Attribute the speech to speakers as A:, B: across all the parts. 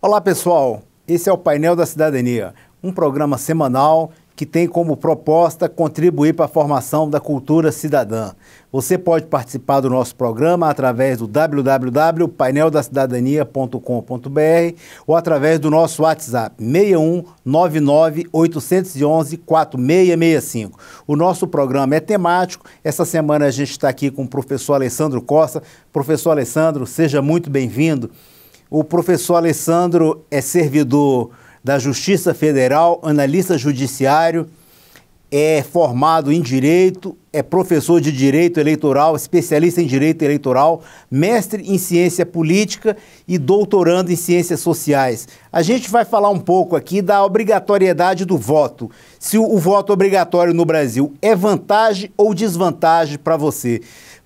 A: Olá pessoal, esse é o Painel da Cidadania, um programa semanal que tem como proposta contribuir para a formação da cultura cidadã. Você pode participar do nosso programa através do www.paineldacidadania.com.br ou através do nosso WhatsApp 61 99 811 4665. O nosso programa é temático. Essa semana a gente está aqui com o professor Alessandro Costa. Professor Alessandro, seja muito bem-vindo. O professor Alessandro é servidor da Justiça Federal, analista judiciário, é formado em Direito, é professor de Direito Eleitoral, especialista em Direito Eleitoral, mestre em Ciência Política e doutorando em Ciências Sociais. A gente vai falar um pouco aqui da obrigatoriedade do voto. Se o voto obrigatório no Brasil é vantagem ou desvantagem para você?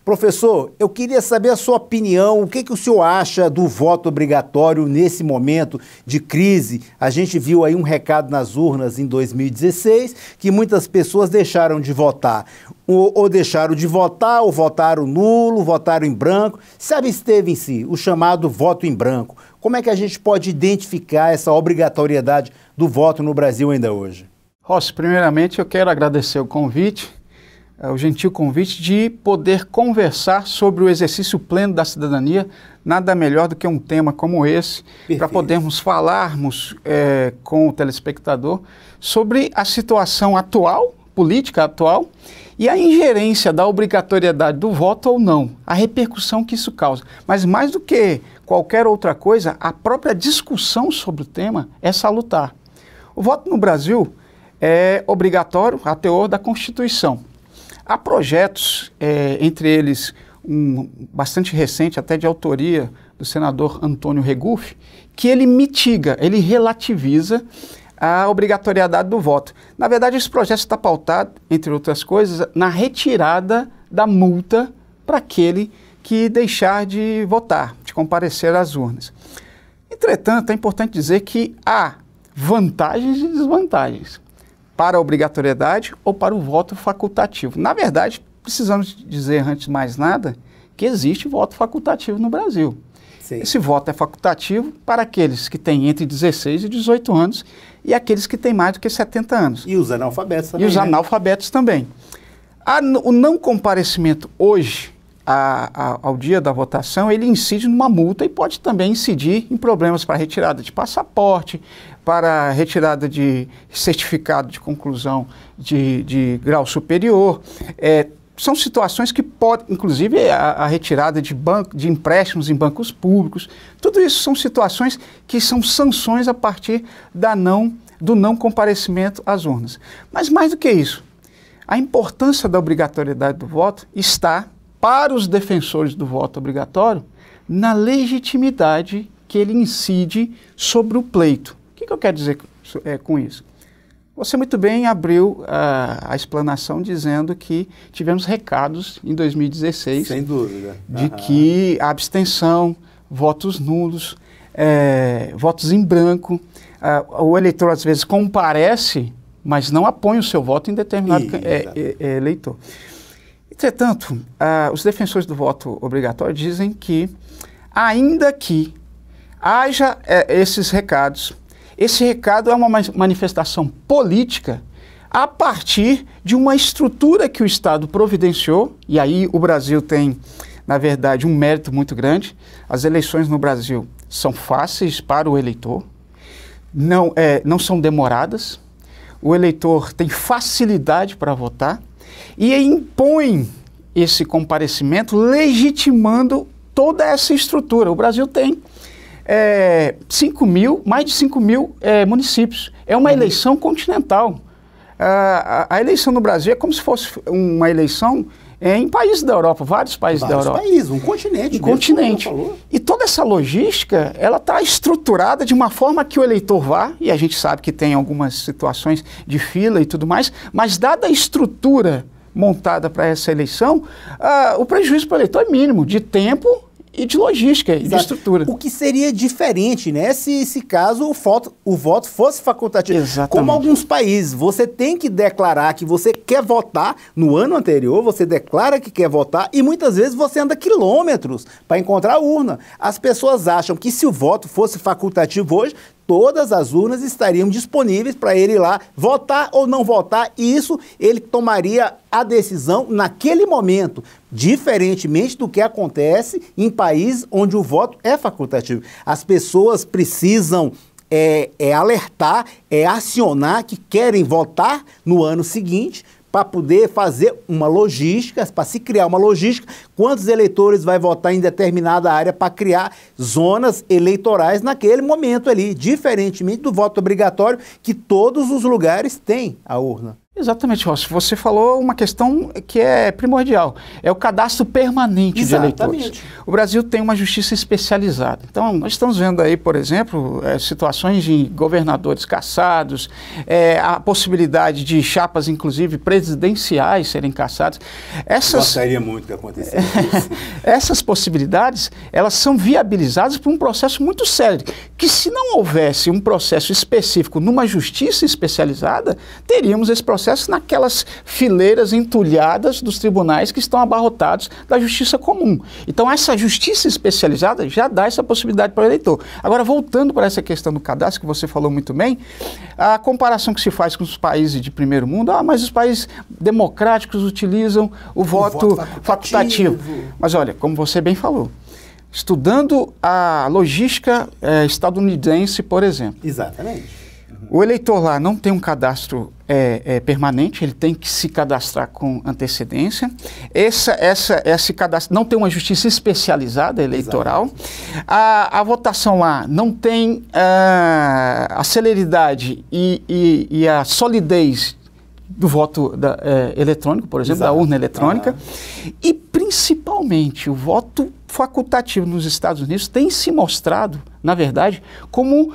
A: Professor, eu queria saber a sua opinião, o que o senhor acha do voto obrigatório nesse momento de crise? A gente viu aí um recado nas urnas em 2016, que muitas pessoas deixaram de votar, ou deixaram de votar, ou votaram nulo, votaram em branco, se absteve em si, o chamado voto em branco. Como é que a gente pode identificar essa obrigatoriedade do voto no Brasil ainda hoje?
B: Rossi, primeiramente eu quero agradecer o convite, o gentil convite de poder conversar sobre o exercício pleno da cidadania. Nada melhor do que um tema como esse, para podermos falarmos com o telespectador sobre a situação atual, política atual, e a ingerência da obrigatoriedade do voto ou não, a repercussão que isso causa. Mas mais do que qualquer outra coisa, a própria discussão sobre o tema é salutar. O voto no Brasil é obrigatório a teor da Constituição. Há projetos, entre eles um bastante recente, até de autoria do senador Antônio Regufe, que ele mitiga, ele relativiza a obrigatoriedade do voto. Na verdade, esse projeto está pautado, entre outras coisas, na retirada da multa para aquele que deixar de votar, de comparecer às urnas. Entretanto, é importante dizer que há vantagens e desvantagens para a obrigatoriedade ou para o voto facultativo. Na verdade, precisamos dizer, antes de mais nada, que existe voto facultativo no Brasil. Sim. Esse voto é facultativo para aqueles que têm entre 16 e 18 anos e aqueles que têm mais do que 70 anos.
A: E os analfabetos também.
B: E os analfabetos também. O não comparecimento hoje ao dia da votação, ele incide numa multa e pode também incidir em problemas para retirada de passaporte, para retirada de certificado de conclusão de grau superior. São situações que podem, inclusive a retirada de empréstimos em bancos públicos. Tudo isso são situações que são sanções a partir do não comparecimento às urnas. Mas mais do que isso, a importância da obrigatoriedade do voto está, para os defensores do voto obrigatório, na legitimidade que ele incide sobre o pleito. O que eu quero dizer com isso? Você muito bem abriu a explanação dizendo que tivemos recados em 2016.
A: Sem dúvida.
B: De que a abstenção, votos nulos, votos em branco, o eleitor às vezes comparece, mas não apoia o seu voto em determinado eleitor. Entretanto, os defensores do voto obrigatório dizem que, ainda que haja esses recados, esse recado é uma manifestação política a partir de uma estrutura que o Estado providenciou, e aí o Brasil tem, na verdade, um mérito muito grande. As eleições no Brasil são fáceis para o eleitor, não são demoradas, o eleitor tem facilidade para votar, e impõe esse comparecimento legitimando toda essa estrutura. O Brasil tem mais de 5 mil municípios. É uma eleição continental. A eleição no Brasil é como se fosse uma eleição em países da Europa, vários países da Europa.
A: Um continente.
B: Um continente. E toda essa logística, ela está estruturada de uma forma que o eleitor vá, e a gente sabe que tem algumas situações de fila e tudo mais, mas dada a estrutura montada para essa eleição, o prejuízo para o eleitor é mínimo, de tempo e de logística, e de estrutura.
A: O que seria diferente, né, se caso o voto fosse facultativo.
B: Exatamente.
A: Como alguns países, você tem que declarar que você quer votar no ano anterior, você declara que quer votar e muitas vezes você anda quilômetros para encontrar a urna. As pessoas acham que se o voto fosse facultativo hoje, todas as urnas estariam disponíveis para ele ir lá votar ou não votar, e isso ele tomaria a decisão naquele momento, diferentemente do que acontece em países onde o voto é facultativo. As pessoas precisam alertar, acionar que querem votar no ano seguinte, para poder fazer uma logística, para se criar uma logística, quantos eleitores vai votar em determinada área para criar zonas eleitorais naquele momento ali, diferentemente do voto obrigatório que todos os lugares têm a urna.
B: Exatamente, Rossi. Você falou uma questão que é primordial. É o cadastro permanente de eleitores. O Brasil tem uma justiça especializada. Então, nós estamos vendo aí, por exemplo, situações de governadores cassados, a possibilidade de chapas, inclusive, presidenciais serem cassadas.
A: Gostaria muito que acontecesse isso.
B: Essas possibilidades, elas são viabilizadas por um processo muito sério, que se não houvesse um processo específico numa justiça especializada, teríamos esse processo naquelas fileiras entulhadas dos tribunais que estão abarrotados da justiça comum. Então, essa justiça especializada já dá essa possibilidade para o eleitor. Agora, voltando para essa questão do cadastro, que você falou muito bem, a comparação que se faz com os países de primeiro mundo, mas os países democráticos utilizam o voto facultativo. Mas olha, como você bem falou, estudando a logística estadunidense, por exemplo.
A: Exatamente.
B: O eleitor lá não tem um cadastro permanente, ele tem que se cadastrar com antecedência. Esse cadastro não tem uma justiça especializada eleitoral. A votação lá não tem a celeridade e a solidez do voto eletrônico, por exemplo, da urna eletrônica. E, principalmente, o voto facultativo nos Estados Unidos tem se mostrado, na verdade, como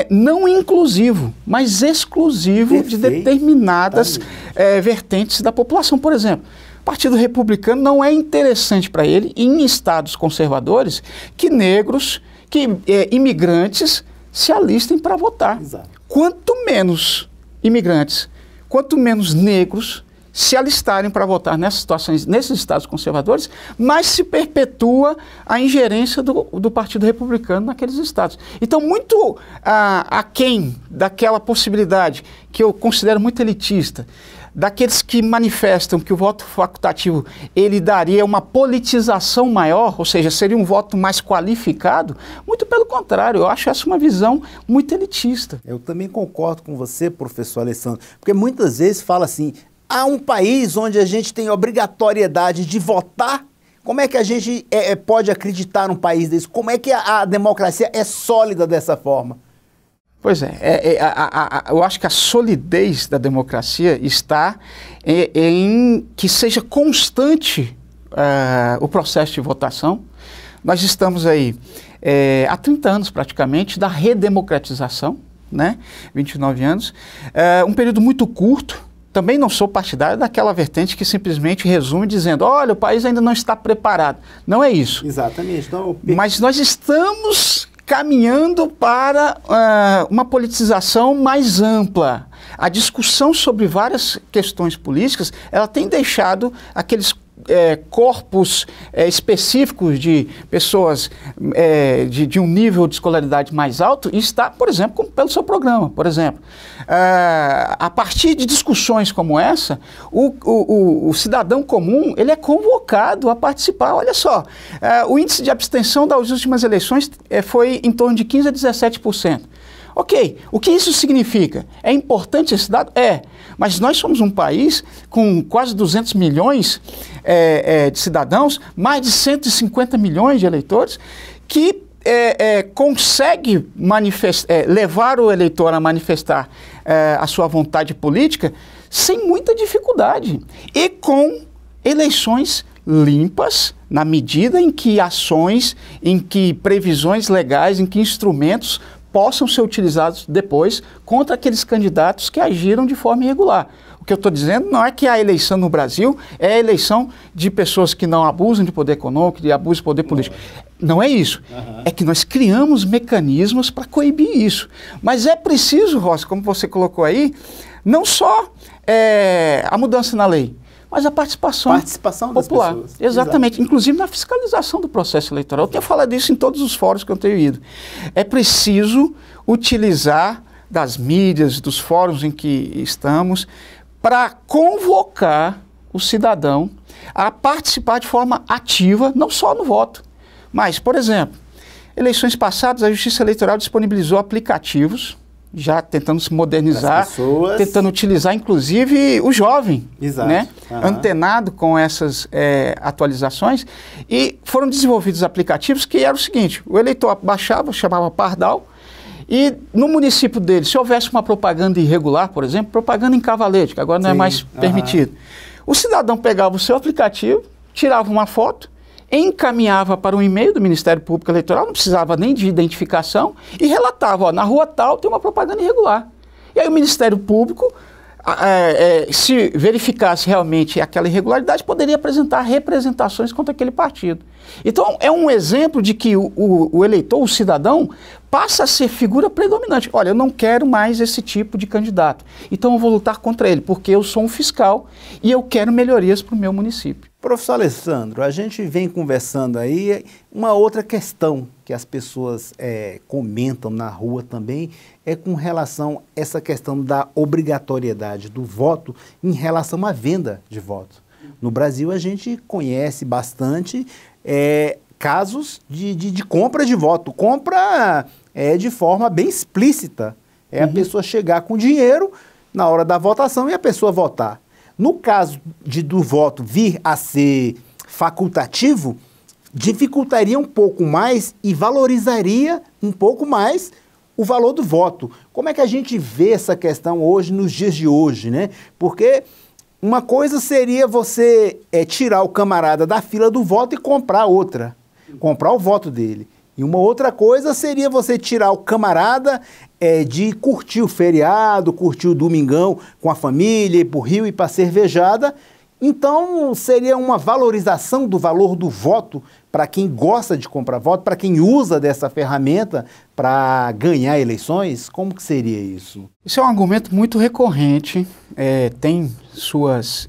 B: não inclusivo, mas exclusivo de determinadas vertentes da população. Por exemplo, o Partido Republicano não é interessante para ele, em estados conservadores, que negros, que imigrantes se alistem para votar.
A: Exato.
B: Quanto menos imigrantes, quanto menos negros se alistarem para votar nessas situações, nesses estados conservadores, mais se perpetua a ingerência do Partido Republicano naqueles estados. Então, muito aquém daquela possibilidade que eu considero muito elitista, daqueles que manifestam que o voto facultativo ele daria uma politização maior, ou seja, seria um voto mais qualificado, muito pelo contrário, eu acho essa uma visão muito elitista.
A: Eu também concordo com você, professor Alessandro, porque muitas vezes fala assim, há um país onde a gente tem obrigatoriedade de votar. Como é que a gente pode acreditar num país desse? Como é que a democracia é sólida dessa forma?
B: Pois eu acho que a solidez da democracia está em que seja constante o processo de votação. Nós estamos aí há 30 anos praticamente da redemocratização, né? 29 anos, um período muito curto. Também não sou partidário daquela vertente que simplesmente resume dizendo, olha, o país ainda não está preparado. Não é isso.
A: Exatamente. Então,
B: mas nós estamos caminhando para uma politização mais ampla. A discussão sobre várias questões políticas, ela tem deixado aqueles corpos específicos de pessoas de um nível de escolaridade mais alto e está, por exemplo, pelo seu programa, por exemplo. A partir de discussões como essa, o cidadão comum ele é convocado a participar. Olha só, o índice de abstenção das últimas eleições foi em torno de 15% a 17%. Ok, o que isso significa? É importante esse dado? Mas nós somos um país com quase 200 milhões de cidadãos, mais de 150 milhões de eleitores, que consegue levar o eleitor a manifestar a sua vontade política sem muita dificuldade e com eleições limpas, na medida em que ações, em que previsões legais, em que instrumentos possam ser utilizados depois contra aqueles candidatos que agiram de forma irregular. O O que eu estou dizendo não é que a eleição no Brasil é a eleição de pessoas que não abusam de poder econômico, de abusam de poder político. Não é isso. É que nós criamos mecanismos para coibir isso. Mas é preciso, Rossi, como você colocou aí, não só a mudança na lei, mas a participação popular. Das pessoas. Exatamente. Exato. Inclusive na fiscalização do processo eleitoral. Eu tenho falado isso em todos os fóruns que eu tenho ido. É preciso utilizar das mídias, dos fóruns em que estamos, para convocar o cidadão a participar de forma ativa, não só no voto, mas, por exemplo, eleições passadas, a Justiça Eleitoral disponibilizou aplicativos, já tentando se modernizar, tentando utilizar, inclusive, o jovem, né, antenado com essas atualizações, e foram desenvolvidos aplicativos que era o seguinte, o eleitor baixava, chamava Pardal, e no município dele, se houvesse uma propaganda irregular, por exemplo, propaganda em cavalete, que agora não é mais permitido, o cidadão pegava o seu aplicativo, tirava uma foto, encaminhava para um e-mail do Ministério Público Eleitoral, não precisava nem de identificação, e relatava, ó, na rua tal tem uma propaganda irregular. E aí o Ministério Público, se verificasse realmente aquela irregularidade, poderia apresentar representações contra aquele partido. Então, é um exemplo de que o eleitor, o cidadão, passa a ser figura predominante. Olha, eu não quero mais esse tipo de candidato, então eu vou lutar contra ele, porque eu sou um fiscal e eu quero melhorias para o meu município.
A: Professor Alessandro, a gente vem conversando aí, uma outra questão que as pessoas comentam na rua também é com relação a essa questão da obrigatoriedade do voto em relação à venda de voto. No Brasil a gente conhece bastante casos de compra de voto, compra de forma bem explícita. A pessoa chegar com dinheiro na hora da votação e a pessoa votar. No caso do voto vir a ser facultativo, dificultaria um pouco mais e valorizaria um pouco mais o valor do voto. Como é que a gente vê essa questão hoje, nos dias de hoje, né? Porque uma coisa seria você tirar o camarada da fila do voto e comprar outra, comprar o voto dele. E uma outra coisa seria você tirar o camarada de curtir o feriado, curtir o domingão com a família, ir para o Rio e para a cervejada. Então, seria uma valorização do valor do voto para quem gosta de comprar voto, para quem usa dessa ferramenta para ganhar eleições? Como que seria isso?
B: Isso é um argumento muito recorrente, tem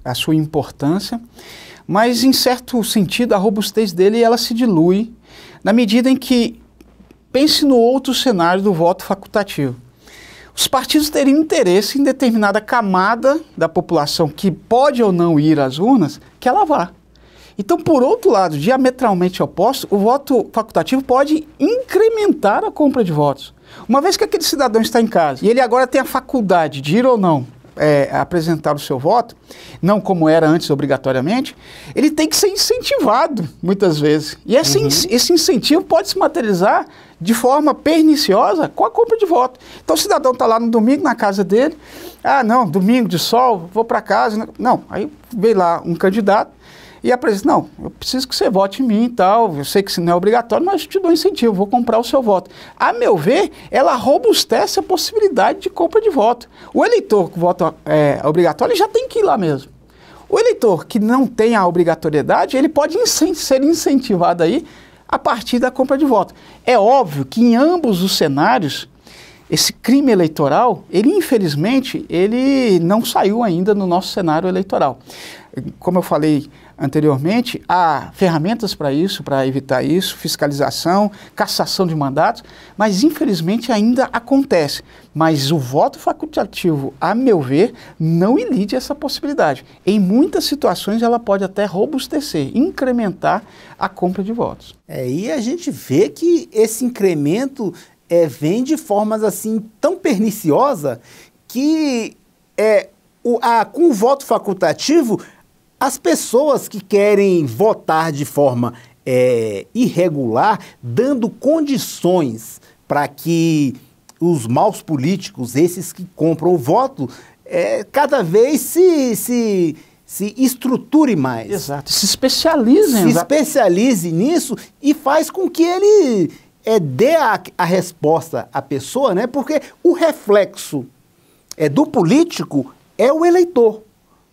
B: a sua importância, mas em certo sentido a robustez dele ela se dilui na medida em que, pense no outro cenário do voto facultativo. Os partidos teriam interesse em determinada camada da população que pode ou não ir às urnas, que ela vá. Então, por outro lado, diametralmente oposto, o voto facultativo pode incrementar a compra de votos. Uma vez que aquele cidadão está em casa e ele agora tem a faculdade de ir ou não apresentar o seu voto, não como era antes obrigatoriamente, ele tem que ser incentivado muitas vezes. E esse incentivo pode se materializar de forma perniciosa com a compra de voto. Então o cidadão está lá no domingo na casa dele, não, domingo de sol, vou para casa. Não, aí veio lá um candidato e apresenta, não, eu preciso que você vote em mim e tal, eu sei que isso não é obrigatório, mas eu te dou incentivo, vou comprar o seu voto. A meu ver, ela robustece a possibilidade de compra de voto. O eleitor que vota obrigatório, ele já tem que ir lá mesmo. O eleitor que não tem a obrigatoriedade, ele pode ser incentivado aí a partir da compra de voto. É óbvio que em ambos os cenários, esse crime eleitoral, ele infelizmente, ele não saiu ainda no nosso cenário eleitoral. Como eu falei anteriormente, há ferramentas para isso, para evitar isso, fiscalização, cassação de mandatos, mas infelizmente ainda acontece. Mas o voto facultativo, a meu ver, não ilide essa possibilidade. Em muitas situações ela pode até robustecer, incrementar a compra de votos.
A: E a gente vê que esse incremento vem de formas assim tão perniciosa que com o voto facultativo as pessoas que querem votar de forma irregular, dando condições para que os maus políticos, esses que compram o voto, cada vez se estruture mais.
B: Exato, se especializem.
A: Se especialize nisso e faz com que ele dê a resposta à pessoa, né? Porque o reflexo do político é o eleitor.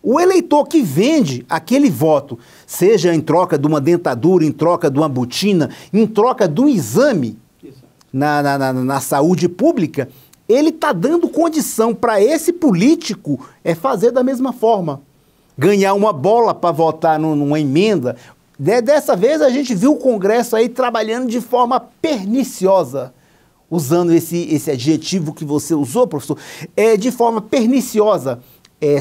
A: O eleitor que vende aquele voto, seja em troca de uma dentadura, em troca de uma botina, em troca de um exame na saúde pública, ele está dando condição para esse político fazer da mesma forma. Ganhar uma bola para votar numa emenda. Dessa vez a gente viu o Congresso aí trabalhando de forma perniciosa, usando esse adjetivo que você usou, professor, de forma perniciosa,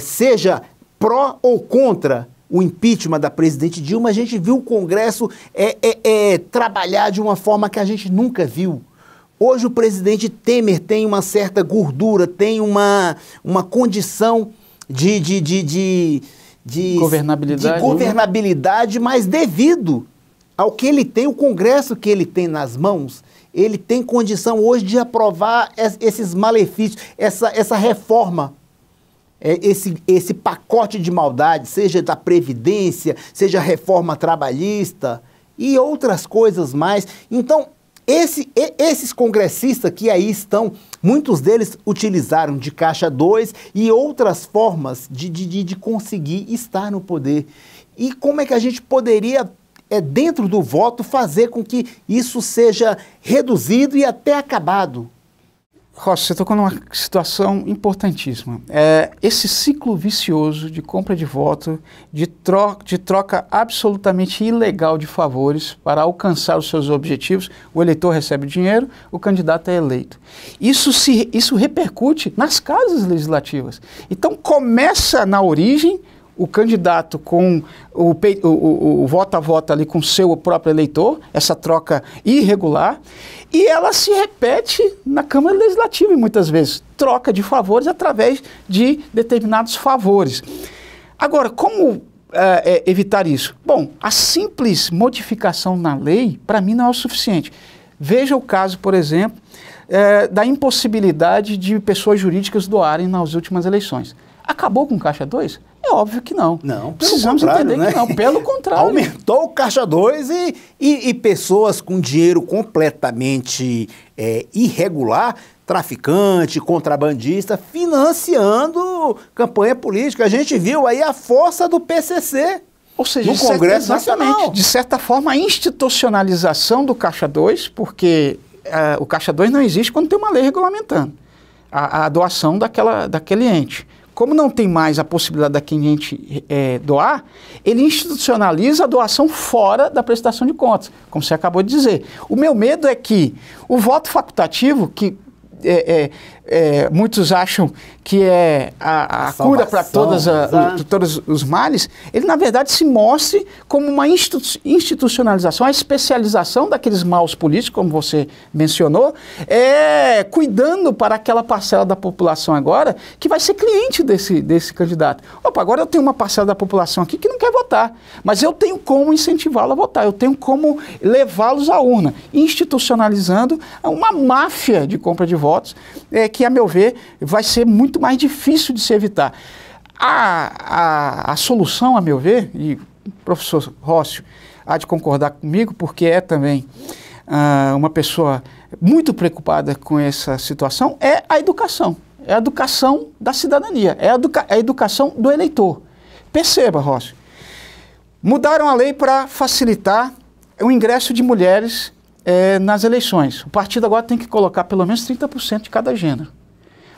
A: seja pró ou contra o impeachment da presidente Dilma, a gente viu o Congresso trabalhar de uma forma que a gente nunca viu. Hoje o presidente Temer tem uma certa gordura, tem uma condição de governabilidade, mas devido ao que ele tem, o Congresso que ele tem nas mãos, ele tem condição hoje de aprovar esses malefícios, essa reforma, esse pacote de maldade, seja da Previdência, seja a reforma trabalhista e outras coisas mais. Então, esses congressistas que aí estão, muitos deles utilizaram de caixa 2 e outras formas de conseguir estar no poder. E como é que a gente poderia, dentro do voto, fazer com que isso seja reduzido e até acabado?
B: Rossi, você tocou numa situação importantíssima. Esse ciclo vicioso de compra de voto, de troca absolutamente ilegal de favores para alcançar os seus objetivos, o eleitor recebe dinheiro, o candidato é eleito. Isso repercute nas casas legislativas. Então começa na origem, o candidato com o voto a voto ali com seu próprio eleitor, essa troca irregular, e ela se repete na Câmara Legislativa, e muitas vezes troca de favores através de determinados favores. Agora, como evitar isso? Bom, a simples modificação na lei, para mim, não é o suficiente. Veja o caso, por exemplo, da impossibilidade de pessoas jurídicas doarem nas últimas eleições. Acabou com o Caixa 2? É óbvio que não.
A: Não,
B: precisamos entender que não, pelo contrário.
A: Aumentou o Caixa 2 e pessoas com dinheiro completamente irregular, traficante, contrabandista, financiando campanha política. A gente viu aí a força do PCC.
B: Ou seja,
A: no Congresso Nacional.
B: De certa forma, a institucionalização do Caixa 2, porque o Caixa 2 não existe quando tem uma lei regulamentando a doação daquele ente. Como não tem mais a possibilidade daquele ente doar, ele institucionaliza a doação fora da prestação de contas, como você acabou de dizer. O meu medo é que o voto facultativo, que muitos acham que é a cura para todos os males, ele na verdade se mostre como uma institucionalização, a especialização daqueles maus políticos, como você mencionou, cuidando para aquela parcela da população agora que vai ser cliente desse candidato. Opa, agora eu tenho uma parcela da população aqui que não quer votar, mas eu tenho como incentivá-lo a votar, eu tenho como levá-los à urna, institucionalizando uma máfia de compra de votos, que, a meu ver, vai ser muito mais difícil de se evitar. A solução, a meu ver, e o professor Rossi há de concordar comigo, porque é também uma pessoa muito preocupada com essa situação, é a educação. É a educação da cidadania, é a educação do eleitor. Perceba, Rossi, mudaram a lei para facilitar o ingresso de mulheres nas eleições. O partido agora tem que colocar pelo menos 30% de cada gênero.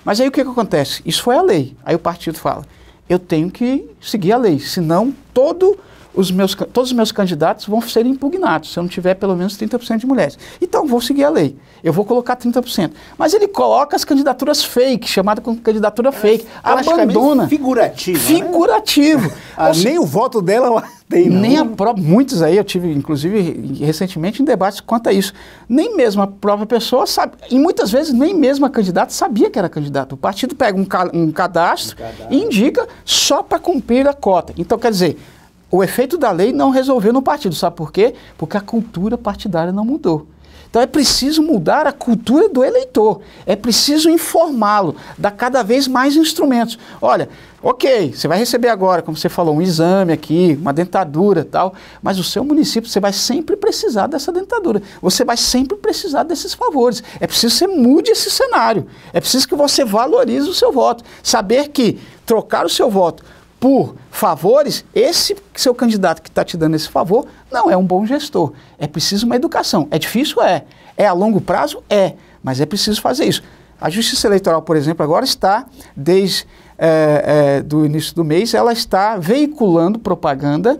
B: Mas aí o que acontece? Isso foi a lei. Aí o partido fala, eu tenho que seguir a lei, senão todos os meus candidatos vão ser impugnados, se eu não tiver pelo menos 30% de mulheres. Então, vou seguir a lei, eu vou colocar 30%. Mas ele coloca as candidaturas fake, chamada com candidatura fake, abandona.
A: Figurativo. Né? Nem o voto dela tem, não.
B: Nem a própria, muitos aí, eu tive, inclusive, recentemente, em debates quanto a isso. Nem mesmo a própria pessoa sabe, e muitas vezes nem mesmo a candidata sabia que era candidata. O partido pega um cadastro e indica só para cumprir a cota. Então, quer dizer, o efeito da lei não resolveu no partido. Sabe por quê? Porque a cultura partidária não mudou. Então é preciso mudar a cultura do eleitor. É preciso informá-lo, dar cada vez mais instrumentos. Olha, ok, você vai receber agora, como você falou, um exame aqui, uma dentadura e tal, mas o seu município, você vai sempre precisar dessa dentadura. Você vai sempre precisar desses favores. É preciso que você mude esse cenário. É preciso que você valorize o seu voto. Saber que trocar o seu voto por favores, esse seu candidato que está te dando esse favor não é um bom gestor. É preciso uma educação. É difícil? É. É a longo prazo? É. Mas é preciso fazer isso. A Justiça Eleitoral, por exemplo, agora está, desde do início do mês, ela está veiculando propaganda,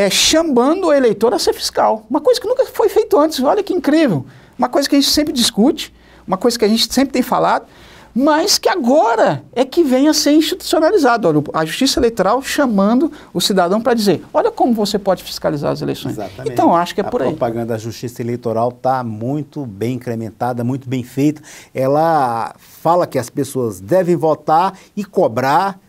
B: chamando o eleitor a ser fiscal. Uma coisa que nunca foi feito antes. Olha que incrível. Uma coisa que a gente sempre discute, uma coisa que a gente sempre tem falado, mas que agora é que vem a ser institucionalizado. Olha, a Justiça Eleitoral chamando o cidadão para dizer, olha como você pode fiscalizar as eleições.
A: Exatamente.
B: Então, acho que é por aí.
A: A propaganda da Justiça Eleitoral está muito bem incrementada, muito bem feita. Ela fala que as pessoas devem votar e cobrar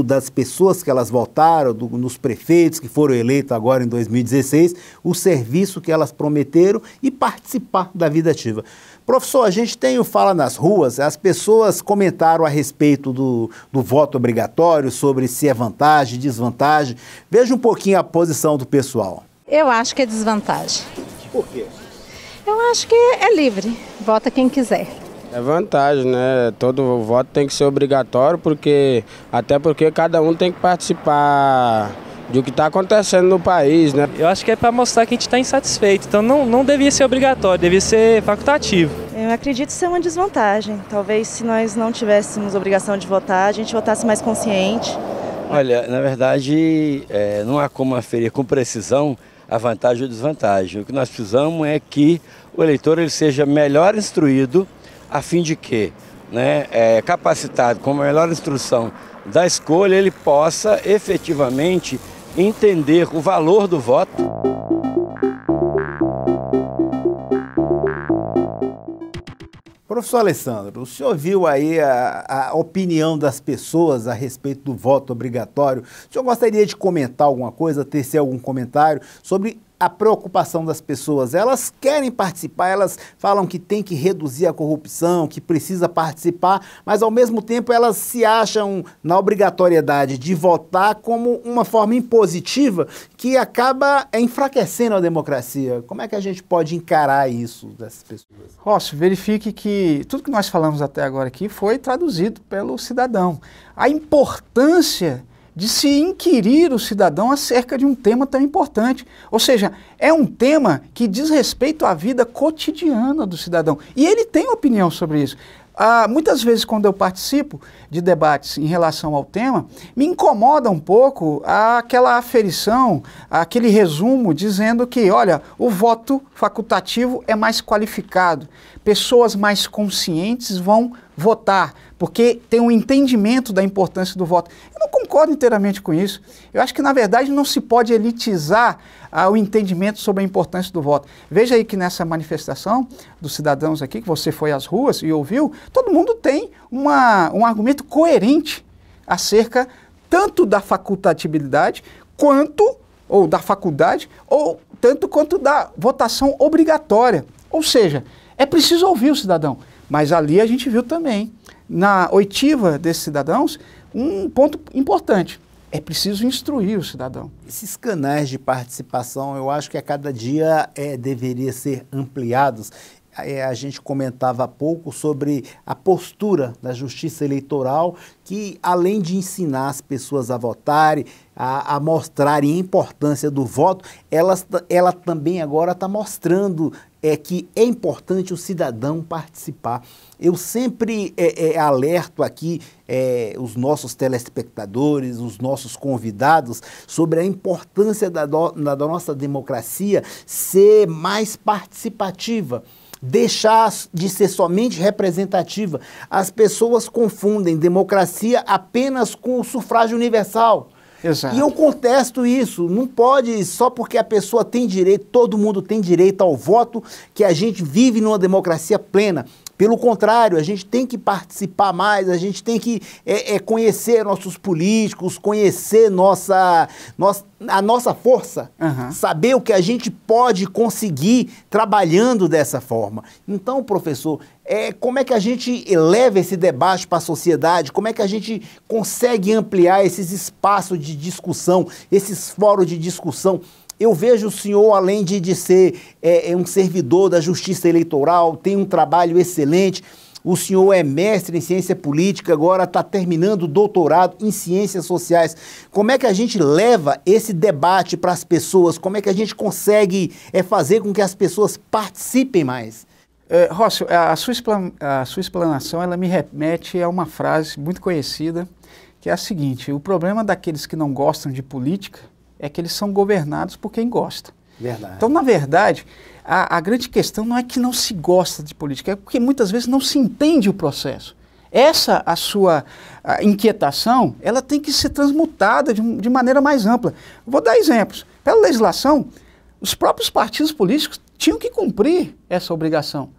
A: das pessoas que elas votaram, nos prefeitos que foram eleitos agora em 2016, o serviço que elas prometeram e participar da vida ativa. Professor, a gente tem o Fala nas Ruas, as pessoas comentaram a respeito do voto obrigatório, sobre se é vantagem, desvantagem. Veja um pouquinho a posição do pessoal.
C: Eu acho que é desvantagem.
A: Por quê?
C: Eu acho que é livre, vota quem quiser.
D: É vantagem, né? Todo voto tem que ser obrigatório, até porque cada um tem que participar do que está acontecendo no país, né?
E: Eu acho que é para mostrar que a gente está insatisfeito, então não devia ser obrigatório, devia ser facultativo.
F: Eu acredito ser uma desvantagem. Talvez se nós não tivéssemos obrigação de votar, a gente votasse mais consciente.
G: Olha, na verdade, não há como aferir com precisão a vantagem ou desvantagem. O que nós precisamos é que o eleitor ele seja melhor instruído, a fim de que, capacitado com a melhor instrução da escolha, ele possa efetivamente entender o valor do voto.
A: Professor Alessandro, o senhor viu aí a opinião das pessoas a respeito do voto obrigatório. O senhor gostaria de comentar alguma coisa, tecer algum comentário sobre a preocupação das pessoas? Elas querem participar, elas falam que tem que reduzir a corrupção, que precisa participar, mas ao mesmo tempo elas se acham na obrigatoriedade de votar como uma forma impositiva que acaba enfraquecendo a democracia. Como é que a gente pode encarar isso dessas pessoas?
B: Rossi, verifique que tudo que nós falamos até agora aqui foi traduzido pelo cidadão. A importância de se inquirir o cidadão acerca de um tema tão importante. Ou seja, é um tema que diz respeito à vida cotidiana do cidadão. E ele tem opinião sobre isso. Muitas vezes, quando eu participo de debates em relação ao tema, me incomoda um pouco aquela aferição, aquele resumo dizendo que, olha, o voto facultativo é mais qualificado, pessoas mais conscientes vão votar, porque tem um entendimento da importância do voto. Eu não concordo inteiramente com isso. Eu acho que, na verdade, não se pode elitizar o entendimento sobre a importância do voto. Veja aí que nessa manifestação dos cidadãos aqui, que você foi às ruas e ouviu, todo mundo tem um argumento coerente acerca tanto da facultatividade ou da faculdade, ou tanto quanto da votação obrigatória. Ou seja, é preciso ouvir o cidadão. Mas ali a gente viu também, na oitiva desses cidadãos, um ponto importante. É preciso instruir o cidadão.
A: Esses canais de participação, eu acho que a cada dia deveria ser ampliados. A gente comentava há pouco sobre a postura da Justiça Eleitoral, que além de ensinar as pessoas a votarem, a mostrarem a importância do voto, ela também agora está mostrando que é importante o cidadão participar. Eu sempre alerto aqui os nossos telespectadores, os nossos convidados, sobre a importância da nossa democracia ser mais participativa. Deixar de ser somente representativa. As pessoas confundem democracia apenas com o sufrágio universal.
B: Exato.
A: E eu contesto isso. Não pode, só porque a pessoa tem direito, todo mundo tem direito ao voto, que a gente vive numa democracia plena. Pelo contrário, a gente tem que participar mais, a gente tem que conhecer nossos políticos, conhecer a nossa força, saber o que a gente pode conseguir trabalhando dessa forma. Então, professor, como é que a gente leva esse debate para a sociedade? Como é que a gente consegue ampliar esses espaços de discussão, esses fóruns de discussão? Eu vejo o senhor, além de ser um servidor da Justiça Eleitoral, tem um trabalho excelente. O senhor é mestre em ciência política, agora está terminando o doutorado em ciências sociais. Como é que a gente leva esse debate para as pessoas? Como é que a gente consegue fazer com que as pessoas participem mais?
B: Rócio, a sua explanação ela me remete a uma frase muito conhecida, que é a seguinte: o problema daqueles que não gostam de política é que eles são governados por quem gosta.
A: Verdade.
B: Então, na verdade, a grande questão não é que não se gosta de política, é porque muitas vezes não se entende o processo. Essa, a sua inquietação, ela tem que ser transmutada de maneira mais ampla. Vou dar exemplos. Pela legislação, os próprios partidos políticos tinham que cumprir essa obrigação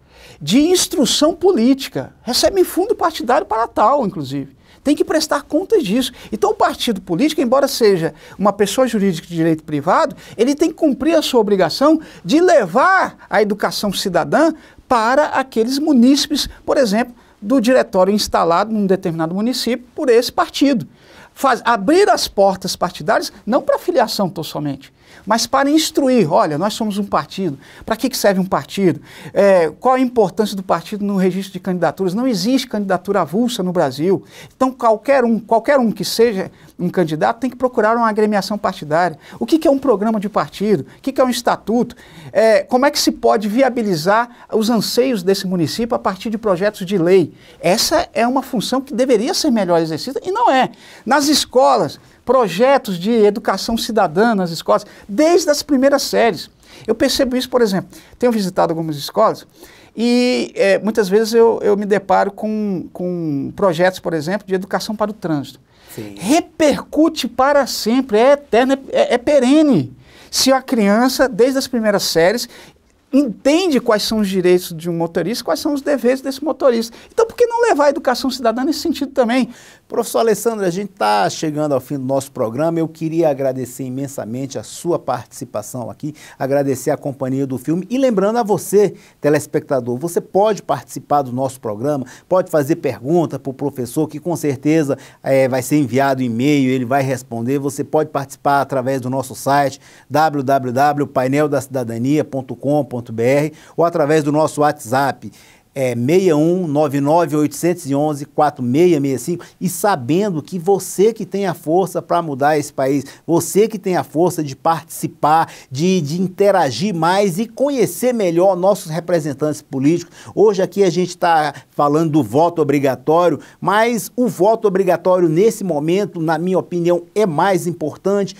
B: de instrução política. Recebem fundo partidário para tal, inclusive. Tem que prestar contas disso. Então o partido político, embora seja uma pessoa jurídica de direito privado, ele tem que cumprir a sua obrigação de levar a educação cidadã para aqueles munícipes, por exemplo, do diretório instalado num determinado município por esse partido. Abrir as portas partidárias, não para filiação tão somente, mas para instruir. Olha, nós somos um partido. Para que serve um partido? Qual a importância do partido no registro de candidaturas? Não existe candidatura avulsa no Brasil. Então, qualquer um que seja um candidato tem que procurar uma agremiação partidária. O que é um programa de partido? O que é um estatuto? Como é que se pode viabilizar os anseios desse município a partir de projetos de lei? Essa é uma função que deveria ser melhor exercida e não é. Nas escolas, projetos de educação cidadã nas escolas, desde as primeiras séries. Eu percebo isso, por exemplo, tenho visitado algumas escolas e muitas vezes eu me deparo com projetos, por exemplo, de educação para o trânsito.
A: Sim.
B: Repercute para sempre, é eterno, é perene. Se a criança, desde as primeiras séries, entende quais são os direitos de um motorista, quais são os deveres desse motorista. Então, por que não levar a educação cidadã nesse sentido também?
A: Professor Alessandro, a gente está chegando ao fim do nosso programa. Eu queria agradecer imensamente a sua participação aqui, agradecer a companhia do filme e lembrando a você, telespectador, você pode participar do nosso programa, pode fazer pergunta para o professor, que com certeza vai ser enviado e-mail, ele vai responder. Você pode participar através do nosso site www.paineldacidadania.com.br ou através do nosso WhatsApp 6199-811-4665 e sabendo que você que tem a força para mudar esse país, você que tem a força de participar, de interagir mais e conhecer melhor nossos representantes políticos. Hoje aqui a gente está falando do voto obrigatório, mas o voto obrigatório nesse momento, na minha opinião, é mais importante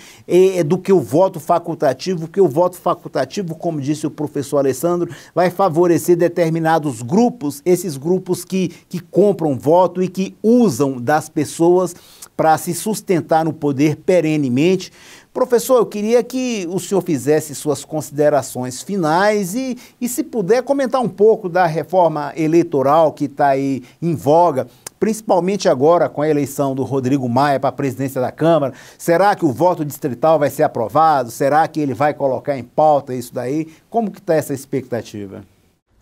A: do que o voto facultativo, porque o voto facultativo, como disse o professor Alessandro, vai favorecer determinados grupos, esses grupos que compram voto e que usam das pessoas para se sustentar no poder perenemente. Professor, eu queria que o senhor fizesse suas considerações finais e se puder, comentar um pouco da reforma eleitoral que está aí em voga, principalmente agora com a eleição do Rodrigo Maia para a presidência da Câmara. Será que o voto distrital vai ser aprovado? Será que ele vai colocar em pauta isso daí? Como que está essa expectativa?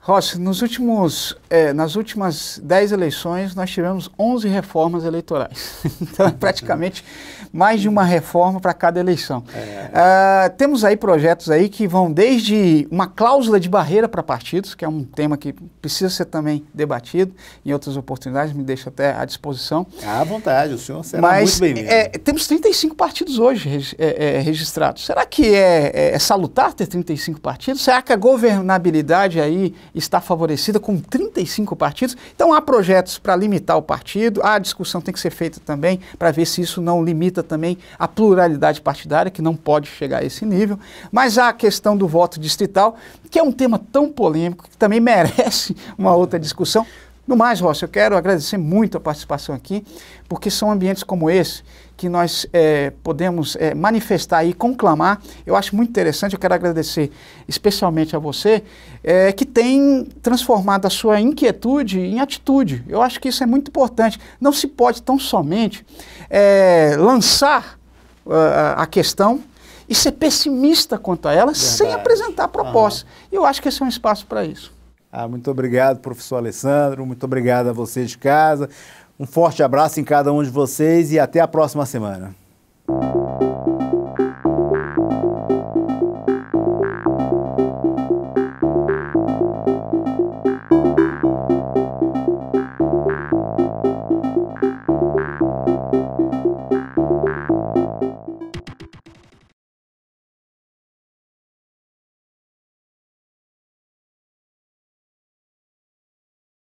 B: Rossi, nas últimas 10 eleições nós tivemos 11 reformas eleitorais. Então é praticamente mais de uma reforma para cada eleição. Temos aí projetos aí que vão desde uma cláusula de barreira para partidos, que é um tema que precisa ser também debatido em outras oportunidades, me deixa até à disposição.
A: À vontade, o senhor será muito bem-vindo.
B: Temos 35 partidos hoje registrados. Será que é salutar ter 35 partidos? Será que a governabilidade aí está favorecida com 35 partidos? Então há projetos para limitar o partido, a discussão tem que ser feita também para ver se isso não limita também a pluralidade partidária, que não pode chegar a esse nível, mas há a questão do voto distrital, que é um tema tão polêmico, que também merece uma outra discussão. No mais, Rossi, eu quero agradecer muito a participação aqui, porque são ambientes como esse que nós podemos manifestar e conclamar. Eu acho muito interessante, eu quero agradecer especialmente a você, que tem transformado a sua inquietude em atitude. Eu acho que isso é muito importante. Não se pode tão somente lançar a questão e ser pessimista quanto a ela, sem apresentar propostas. E eu acho que esse é um espaço para isso.
A: Muito obrigado, professor Alessandro, muito obrigado a você de casa. Um forte abraço em cada um de vocês e até a próxima semana.